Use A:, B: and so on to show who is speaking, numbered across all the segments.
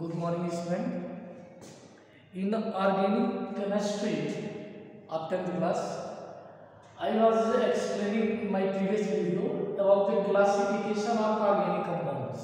A: Good morning, student. In organic chemistry of 10th class, I was explaining in my previous video about the classification of organic compounds.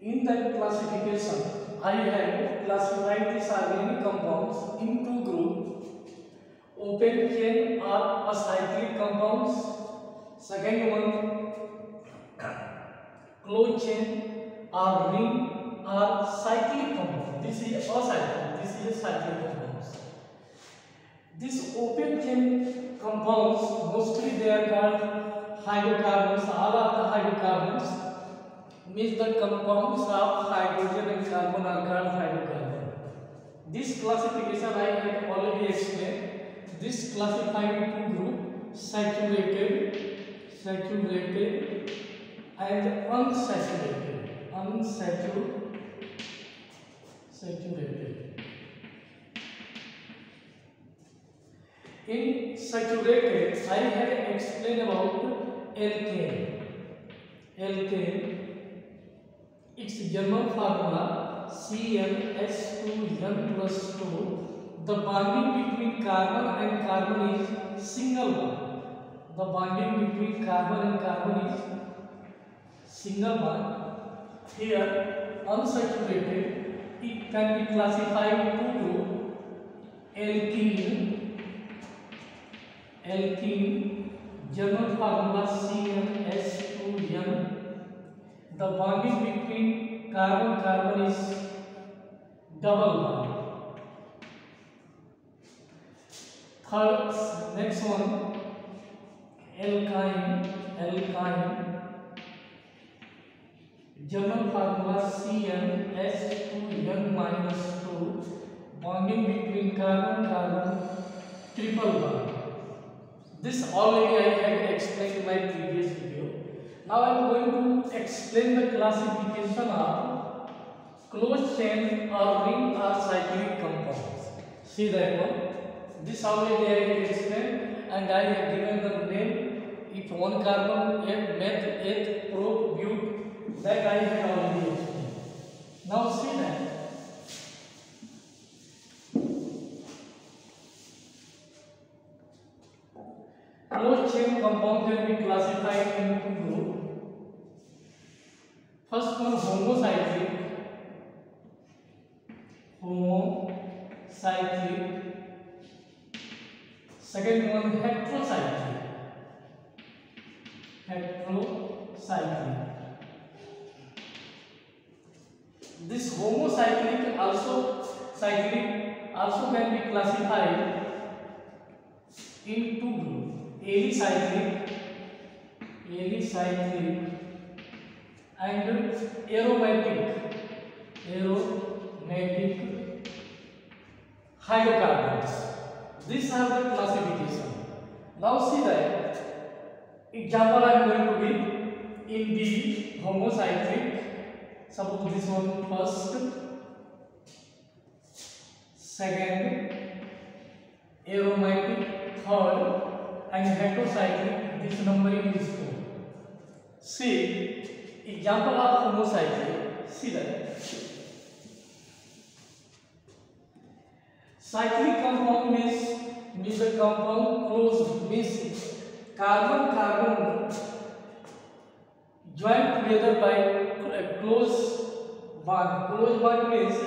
A: In that classification, I have classified these organic compounds in two groups: open chain or acyclic compounds. Second one, closed chain or ring or cyclic compound. This is acyclic, this is a cyclic compounds. These open chain compounds, mostly they are called hydrocarbons. All of the hydrocarbons means the compounds of hydrogen and carbon are called hydrocarbon. This classification I have already explained. This classified two groups: saturated and unsaturated. Saturated. In saturated, I have explained about alkane. Alkane, its German formula CnH2n plus 2. The bonding between carbon and carbon is single bond. The bonding between carbon and carbon is single bond. Here, unsaturated, it can be classified into alkene, German formula CnH2n. The bonding between carbon is double bond. Third, next one, alkyne, German formula CnH2n minus 2, bonding between carbon, triple bond. This already I have explained in my previous video. Now I am going to explain the classification of closed chain or ring or cyclic compounds. See that one. This already I have explained, and I have given the name. If one carbon, meth, eth, pro, but, that I have already explained. Now see that. Closed chain compound can be classified into groups. First one, homocyclic. Second one, heterocyclic. This homocyclic also can be classified in two groups: alicyclic and aromatic hydrocarbons. These are the classification. Now see that example I am going to give. In the homocyclic, suppose this one first, second, aromatic, third, and heterocyclic, this numbering is 4. See, example of homocyclic, see that. Cyclic compound means the compound close, means carbon joined together by a close bond. Close bond means,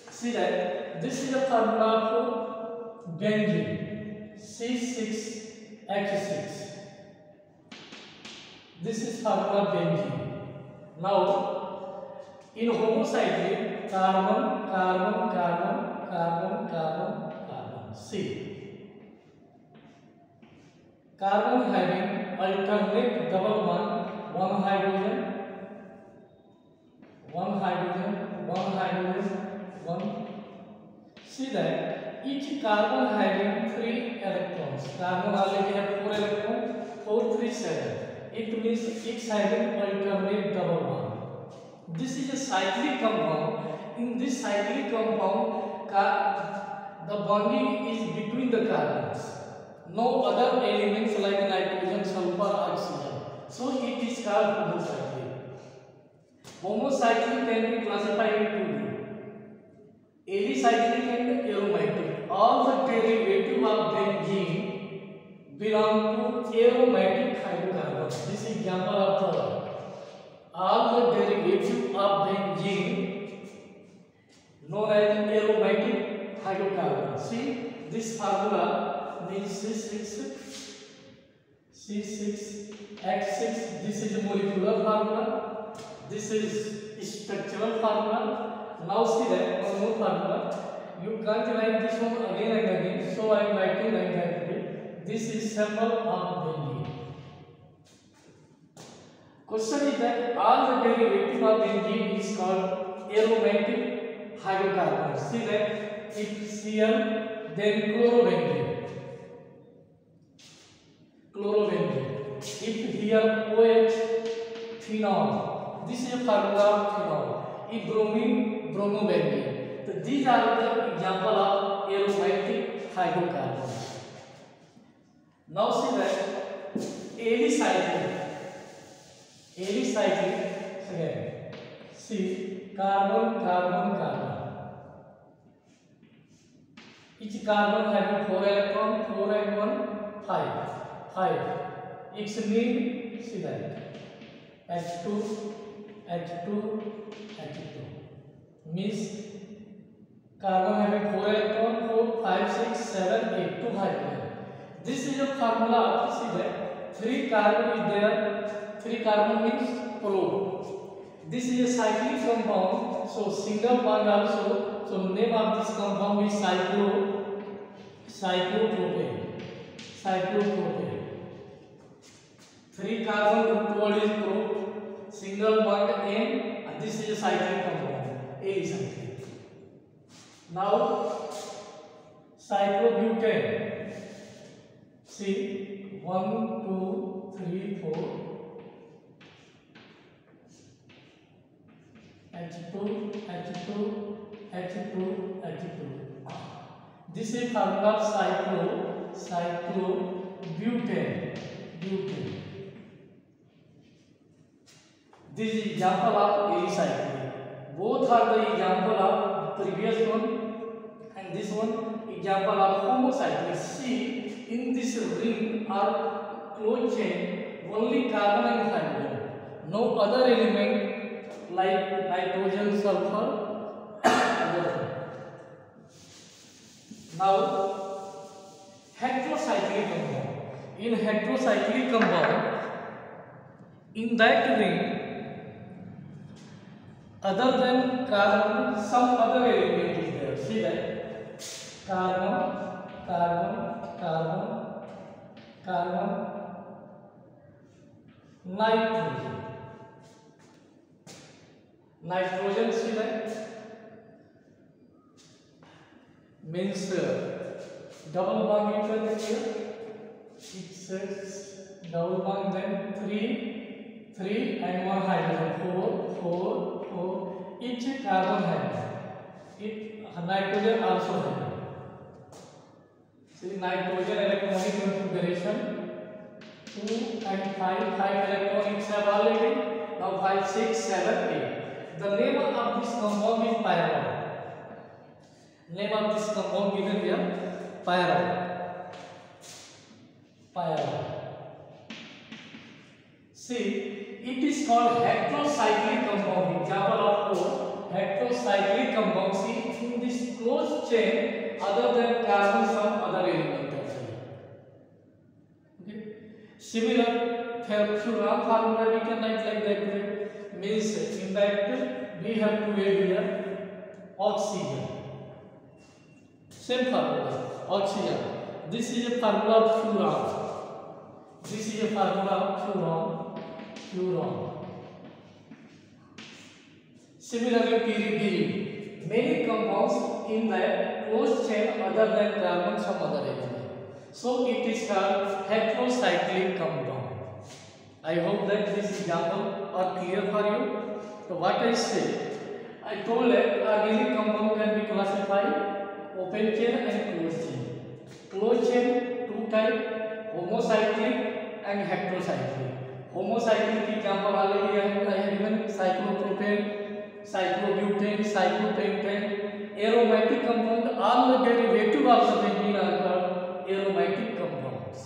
A: see that this is the formula for benzene, C6H6. This is formula benzene. Now, in homocyclic, carbon. See, carbon having alternate double bond, one hydrogen. See that each carbon having 3 electrons. Carbon already have 4 electrons, 4, 3, 7. It means each having alternate double bond. This is a cyclic compound. In this cyclic compound, the bonding is between the carbons. No other elements like nitrogen, sulfur, oxygen. So it is called homocyclic. Homocyclic can be classified into alicyclic and aromatic. All the derivative of benzene belong to aromatic hydrocarbons. This is example of the all the derivative of benzene known as aromatic hydrocarbons. See this formula means C6H6. This is a molecular formula. This is structural formula. Now see that one more formula. You can't write this one again and again. So I am writing like that. This is symbol of benzene. Question is that all the derivative of benzene is called aromatic hydrocarbons. See that if Cl then chlorobenzene. If here OH, phenol. This is a formula of phenol. If bromine, bromobenzene. So these are the example of aromatic hydrocarbons. Now see that alicyclic. Again. See carbon. Each carbon having 4 electrons, 4 and 1, 5. Its mean, see that H2 means carbon having 4 electrons, 4, 5, 6, 7, 8, 2 hydrogen. This is a formula. See that 3 carbon is there. 3 carbon means chloro. This is a cyclic compound, so single bond also. So name of this compound is cyclopropane. 3 carbon group told is group, single bond N, and this is a cyclic compound, alicyclic. Now cyclobutane. See 1, 2, 3, 4. H2. This is formula of cyclobutane. This is example of alicyclic. Both are the example of previous one and this one example of homocyclic. See in this ring or closed chain only carbon and hydrogen. No other element like nitrogen, sulfur. Now heterocyclic compound. In heterocyclic compound, in that ring, other than carbon, some other element is there. See that carbon, nitrogen. See that means double bond equal here. It says double bond, then 3 and 1 hydrogen, 4. Each carbon has nitrogen also has. See nitrogen electronic configuration 2 and 5 electrons have already. Now 5, 6, 7, 8. The name of this compound is pyrrole. Name of this compound given here, pyrrole. See, it is called heterocyclic compound. Example of 4 heterocyclic compound. See, in this closed chain, other than carbon, some other element also. Okay. Similar furan formula we can write like that. Means in that we have to add here oxygen. Same formula, oxygen. This is a formula of furan. Similarly, pyridine. Many compounds in that closed chain other than carbon, some other element. So it is called heterocyclic compound. I hope that this example are clear for you. So what I say, I told that organic compound can be classified open chain and closed chain. Closed chain 2 type, homocyclic and heterocyclic. Homocyclic example already I have given cyclopropane cyclobutane, cyclopentane, aromatic compound, all the derivative of the benzene are called aromatic compounds.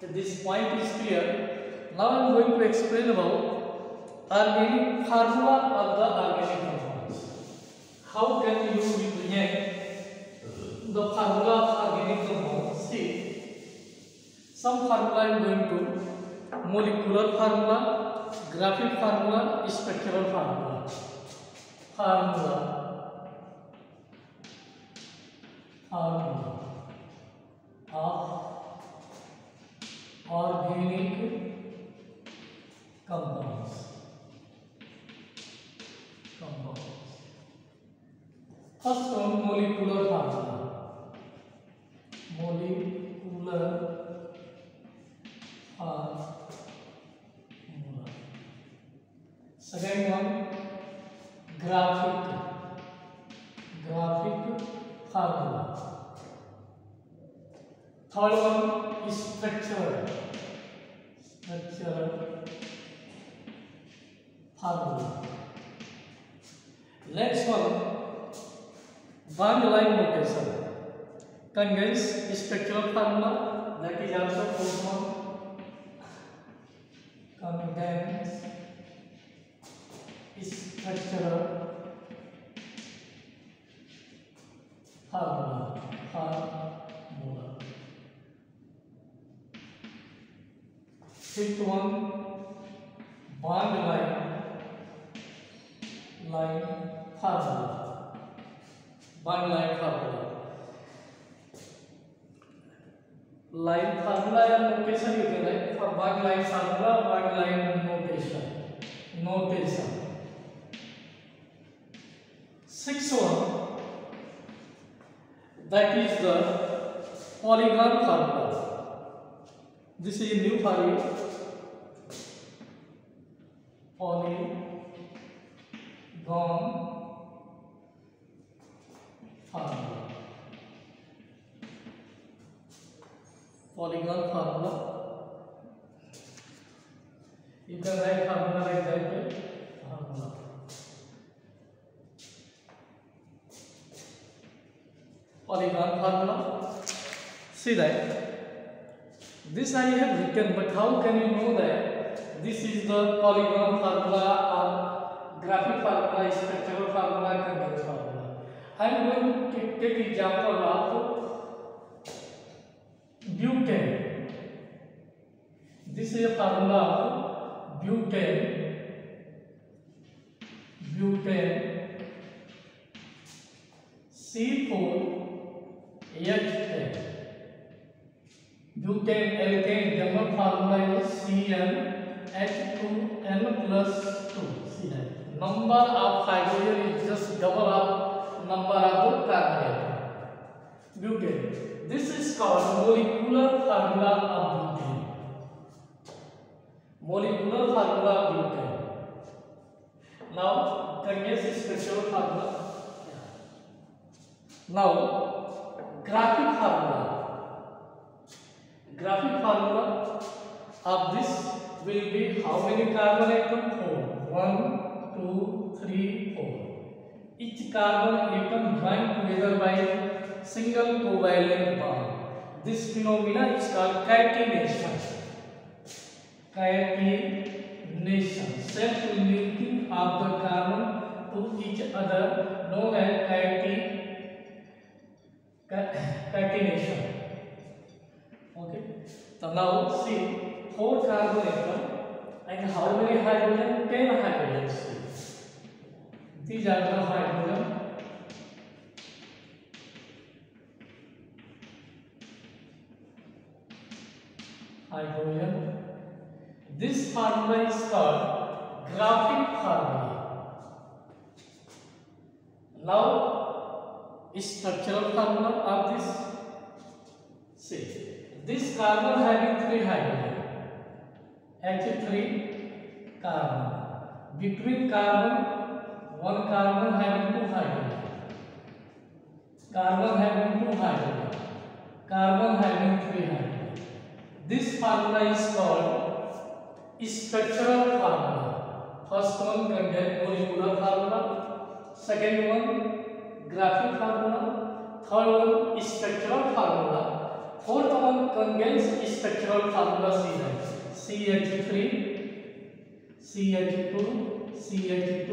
A: So this point is clear. Now I am going to explain about organic formula of the organic compounds. How can you represent the formula of organic compounds? See, some formula I am going to: molecular formula, graphic formula, structural formula. Formula of organic compounds. First one, molecular formula. Molecular formula. Second one, graphic formula. Third one is structural formula. Next one, bond line notation. Condensed structural formula, that is also called condensed structural formula. Fifth one, bond line formula. Bond line formula. Line formula या notation लिखे हैं for bond line formula, bond line notation. Sixth one, that is the polygon formula. This is new for you. Polygon formula. Polygon formula. You can write formula like that. Formula. Polygon formula. See that. This I have written, but how can you know that this is the polygon formula or graphic formula, structural formula, condensed formula? I am going to take example of butane. This is a formula of butane. C4H10. Butane alkane general formula is CnH2n plus 2. See that. Number of hydrogen is just double of number of the carbon atom. Butane. This is called molecular formula of butane. Molecular formula of butane. Now, condensed structural formula. Now, graphic formula. Graphic formula of this will be how many carbon atom? 4. 1, 2, 3, 4. Each carbon atom joined together by single covalent bond. This phenomena is called catenation. Self-linking of the carbon to each other known as catenation. Okay. So now see 4 carbon atom and how many hydrogen? 10 hydrogens. These are the hydrogen. This formula is called graphic formula. Now, structural formula of this. See, this carbon having 3 hydrogen, H3 carbon. Between carbon, one carbon having 2 hydrogen. Carbon having 2 hydrogen. Carbon having 3 hydrogen. This formula is called structural formula. First one condensed molecular formula, second one graphic formula, third one structural formula, fourth one condensed structural formula CH3, CH2, CH2,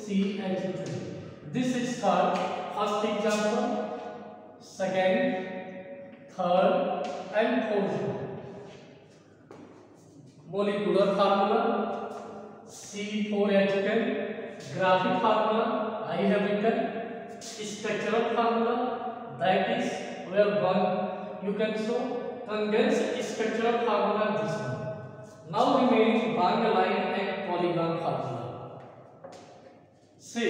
A: CH3. This is called first example, second, third and fourth. Molecular formula C4H10, graphic formula I have written, structural formula that is where one you can show, condensed structural formula this one. Now remaining bond line and polygon formula. See,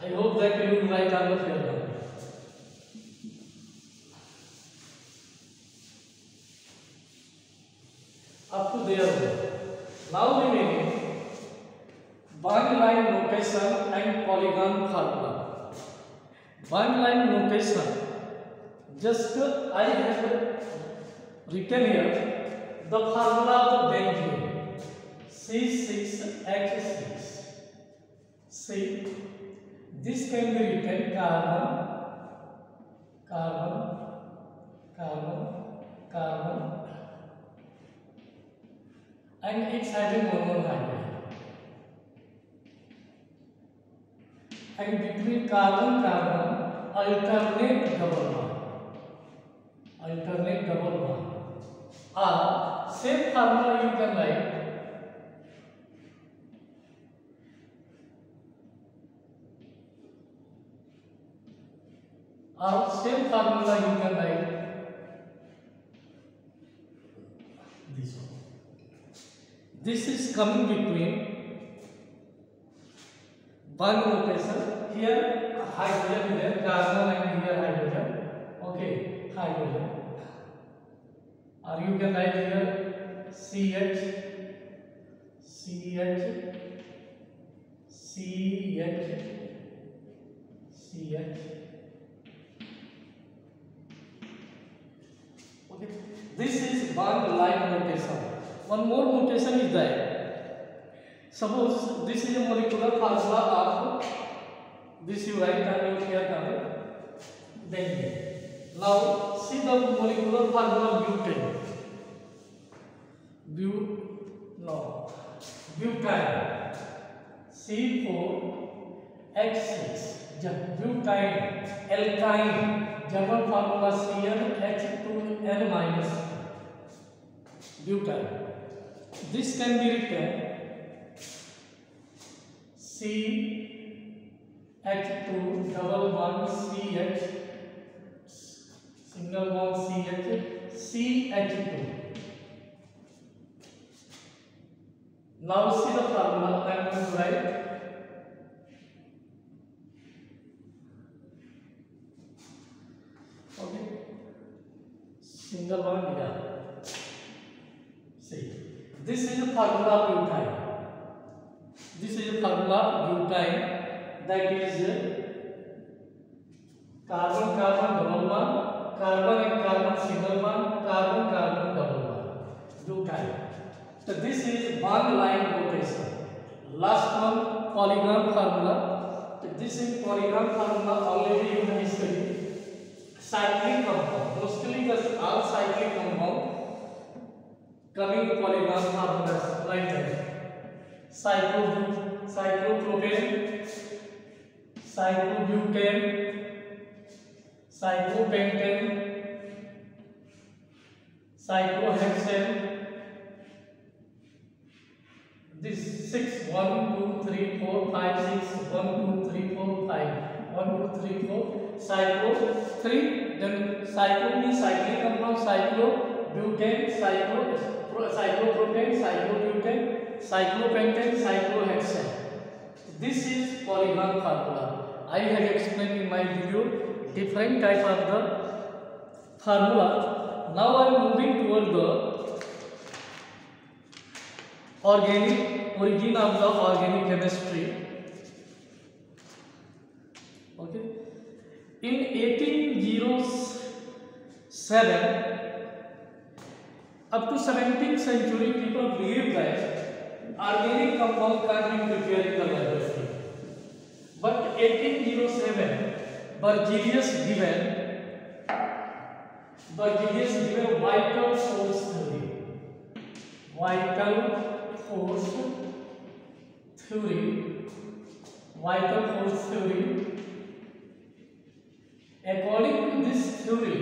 A: I hope that you will write on the field. Up to there. Now remaining bond line notation and polygon formula. Bond line notation, just I have written here the formula of the benzene C6H6. See, this can be written carbon, carbon, carbon, carbon, and it's having one more hydrogen. And between carbon carbon alternate double bond, alternate double bond. Or same formula you can write this one. This is coming between bond notation. Here hydrogen is there, carbon, and here hydrogen. Okay, hydrogen. Or you can write here CH, CH, CH, CH. Okay, this is bond line notation. One more notation is there. Suppose this is a molecular formula of this, you write on your here benzene. Now see the molecular formula butane. Butane C4H6. Butane, alkyne, German formula CnH2n minus butane. This can be written CH2 double bond CH, single bond CH, CH2. Now see the formula I am going to write. Okay, single bond here. See, this is the formula of butane. This is the formula of butane, that is carbon carbon double bond, carbon and carbon single bond, carbon carbon double bond, butane. So this is bond line notation. Last one, polygon formula. So this is polygon formula, already you have studied. Cyclic compound, mostly all cyclic compound coming polygon formulas like that. Cyclopropane, cyclobutane, cyclopentane, cyclohexane. This 6 1 2 3 4 5 6 1 2 3 4 5 1 2 3 4 cyclo 3. Then cyclo means cyclic compound, cyclobutane, cyclopropane, cyclobutane, cyclopentane, cyclohexane. This is polygon formula. I have explained in my video different type of the formula. Now I am moving toward the origin of the organic chemistry. Okay, in 1807 up to 17th century, people believe that organic compound can't be prepared in the laboratory. But 1807, Berzelius given vital force theory. Vital force theory. According to this theory,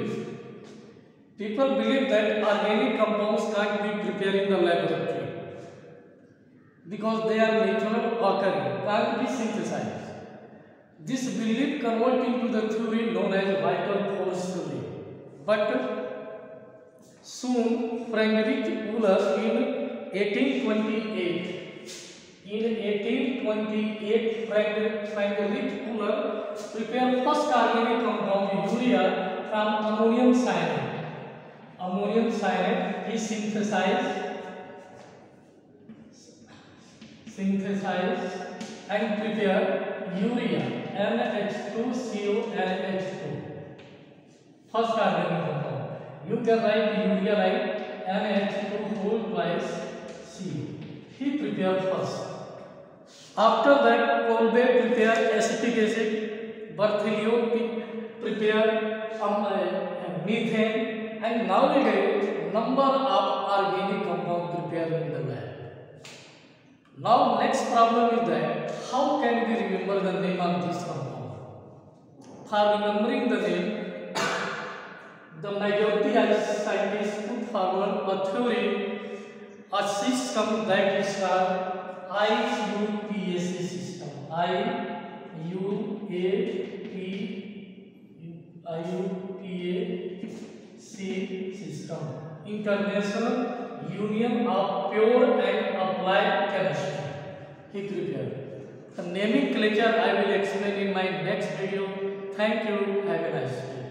A: people believe that organic compounds can't be prepared in the laboratory because they are natural occurring, can't be synthesized. This belief converted into the theory known as vital force theory. But soon Friedrich Euler in 1828, Friedrich Euler prepared first organic compound urea from ammonium cyanide. He synthesized and prepared urea, NH2CO NH2. First organic compound. You can write urea like NH2 whole twice CO. He prepared first. After that, Kolbe prepared acetic acid, Berthelot prepared methane, and nowadays number of organic compounds prepared in the lab. Now next problem is that how can we remember the name of this compound? For remembering the name, the majority of scientists put forward a theory, a system that is called IUPAC system. IUPAC system. International Union of Pure and Applied Chemistry. He prepared. The naming culture I will explain in my next video. Thank you. Have a nice day.